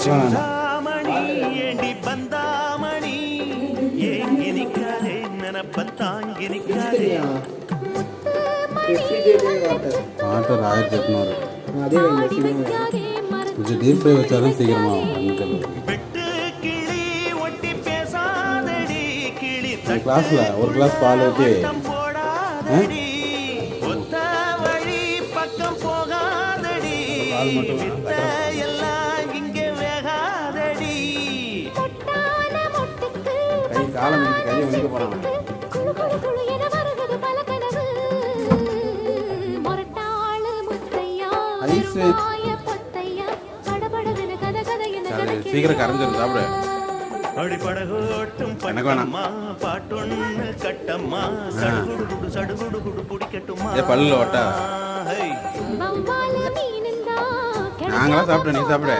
சிந்தாமணி ஏண்டி பந்தாமணி ஏங்கி நிக்காதே நினப்பத்தாங்கி நிக்காதே வாட்டர் 1800 கொஞ்சம் டீப் ஃப்ரை வச்சாலும் சீக்கிரமா வெட்டு கிளி ஒட்டி பேசாதடி கிளி கிளாஸ்ல ஒரு கிளாஸ் பால் ஊற்றி போடாதடி ஒத்த வழி பக்கம் போகாதடி பால் மட்டும் எல்லாம் இங்கே வேகாதடி கை காலம் கையை ஒழிக்க போறாங்க ஐஸ் சீக்கிரம் கரைஞ்சிடும் சாப்பிடு அடிப்படகோட்டும் பட்டம்மா பாட்டொன்னு கட்டம்மா சடுகுடு சடுகுடு குடு பிடிக்கட்டுமா பல்லுல ஓட்டா நாங்களாம் சாப்பிட்டோம் நீ சாப்பிட